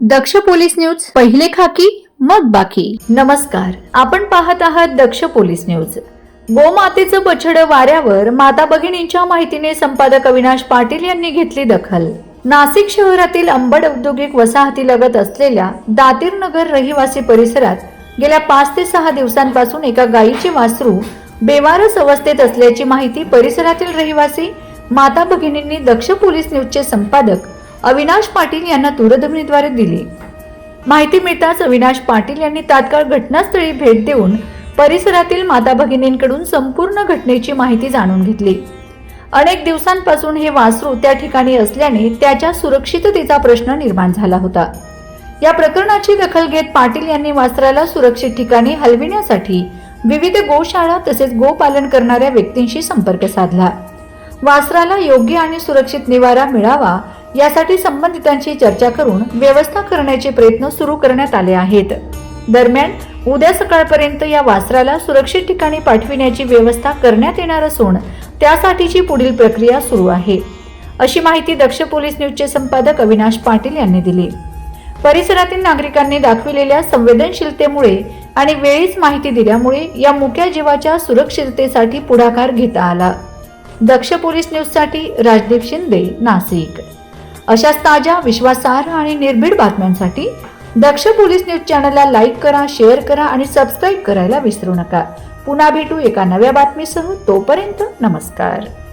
दक्ष police news, पहिले खाकी मग बाकी. नमस्कार, आपण पाहत आहात दक्ष पोलीस न्यूज. गोमातेचं बछडं वाऱ्यावर, माता भगिनींच्या माहितीने संपादक अविनाश पाटील यांनी घेतली दखल. नाशिक शहरातील अंबड औद्योगिक वसाहतीलगत असलेल्या दातीर नगर रहिवासी परिसरात गेल्या 5 ते 6 दिवसांपासून एका गायीचे वासरू बेवारस अवस्थेत असल्याची माहिती परिसरातील रहिवासी माता भगिनींनी दक्ष पोलीस न्यूजचे संपादक अविनाश पाटील यांना दूरध्वनीद्वारे दिली. माहिती मिळताच अविनाश पाटील यांनी तात्काळ घटनास्थळी भेट देऊन परिसरातील माता भगिनींकडून संपूर्ण घटनेची माहिती जाणून घेतली. अनेक दिवसांपासून हे वासरू त्या ठिकाणी असल्याने त्याच्या सुरक्षिततेचा प्रश्न निर्माण झाला होता. या प्रकरणाची दखल घेत पाटील यांनी वासराला सुरक्षित ठिकाणी हलविण्यासाठी विविध गोशाळा तसेच गोपालन करणाऱ्या व्यक्तींशी संपर्क साधला. वासराला योग्य आणि सुरक्षित निवारा मिळावा यासाठी संबंधितांशी चर्चा करून व्यवस्था करण्याचे प्रयत्न सुरू करण्यात आले आहेत. दरम्यान उद्या सकाळपर्यंत या वासराला सुरक्षित ठिकाणी पाठविण्याची व्यवस्था करण्यात येणार असून त्यासाठीची पुढील प्रक्रिया सुरू आहे, अशी माहिती दक्ष पोलीस न्यूजचे संपादक अविनाश पाटील यांनी दिली. परिसरातील नागरिकांनी दाखविलेल्या संवेदनशीलतेमुळे आणि वेळीच माहिती दिल्यामुळे या मुक्या जीवाच्या सुरक्षिततेसाठी पुढाकार घेता आला. दक्ष पोलीस न्यूजसाठी राजदीप शिंदे, नाशिक. अशाच ताज्या, विश्वासार्ह आणि निर्भीड बातम्यांसाठी दक्ष पोलीस न्यूज चॅनलला लाईक करा, शेअर करा आणि सबस्क्राईब करायला विसरू नका. पुन्हा भेटू एका नव्या बातमीसह. तोपर्यंत नमस्कार.